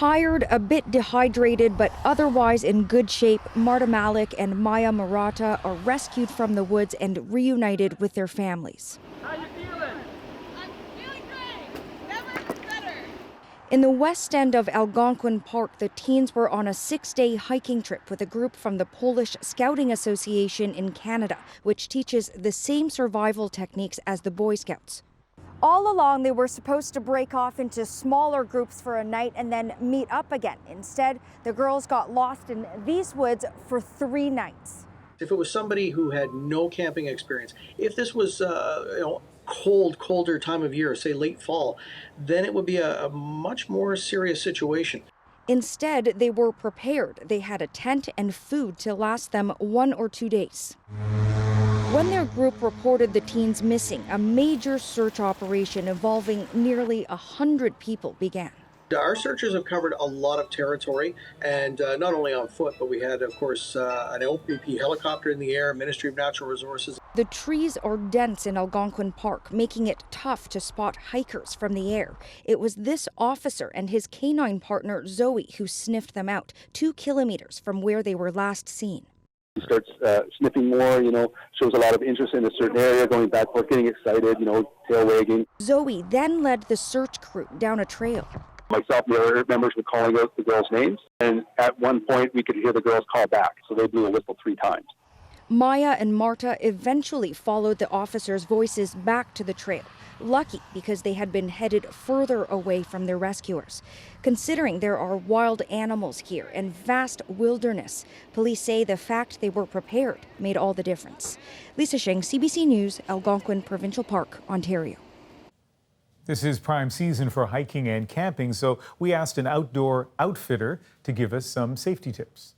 Tired, a bit dehydrated, but otherwise in good shape, Marta Malik and Maya Murata are rescued from the woods and reunited with their families. How you feeling? I'm feeling great. Never been better. In the west end of Algonquin Park, the teens were on a 6-day hiking trip with a group from the Polish Scouting Association in Canada, which teaches the same survival techniques as the Boy Scouts. All along, they were supposed to break off into smaller groups for a night and then meet up again. Instead, the girls got lost in these woods for 3 nights. If it was somebody who had no camping experience, if this was colder time of year, say late fall, then it would be a much more serious situation. Instead, they were prepared. They had a tent and food to last them 1 or 2 days. When their group reported the teens missing, a major search operation involving nearly 100 people began. Our searchers have covered a lot of territory, and not only on foot, but we had, of course, an OPP helicopter in the air, Ministry of Natural Resources. The trees are dense in Algonquin Park, making it tough to spot hikers from the air. It was this officer and his canine partner, Zoe, who sniffed them out 2 kilometers from where they were last seen. He starts sniffing more, shows a lot of interest in a certain area, going back, getting excited, tail wagging. Zoe then led the search crew down a trail. Myself and the other members were calling out the girls' names, and at one point we could hear the girls call back, so they blew a whistle 3 times. Maya and Marta eventually followed the officers' voices back to the trail. Lucky because they had been headed further away from their rescuers. Considering there are wild animals here and vast wilderness, police say the fact they were prepared made all the difference. Lisa Sheng, CBC News, Algonquin Provincial Park, Ontario. This is prime season for hiking and camping, so we asked an outdoor outfitter to give us some safety tips.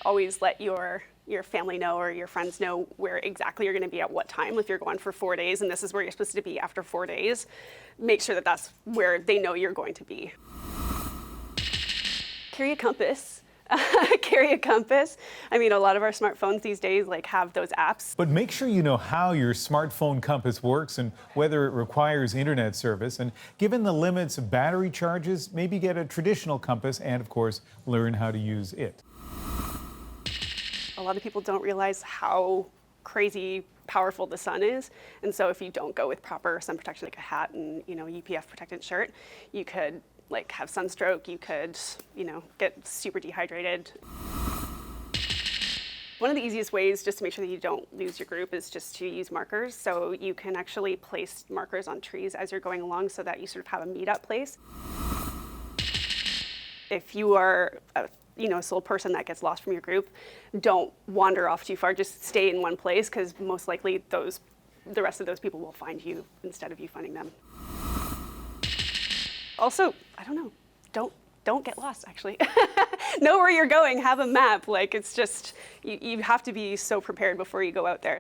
Always let your family know or your friends know where exactly you're going to be at what time. If you're going for 4 days and this is where you're supposed to be after 4 days, make sure that that's where they know you're going to be. Carry a compass. Carry a compass. I mean, a lot of our smartphones these days have those apps. But make sure you know how your smartphone compass works and whether it requires internet service. And given the limits of battery charges, maybe get a traditional compass and, of course, learn how to use it. A lot of people don't realize how crazy powerful the sun is. And so if you don't go with proper sun protection, like a hat and, UPF protectant shirt, you could have sunstroke, you could, get super dehydrated. One of the easiest ways just to make sure that you don't lose your group is just to use markers. So you can actually place markers on trees as you're going along so that you sort of have a meetup place. If you are a sole person that gets lost from your group, don't wander off too far, just stay in one place because most likely the rest of those people will find you instead of you finding them. Also, I don't know, don't get lost, actually. Know where you're going, have a map. It's just, you have to be so prepared before you go out there.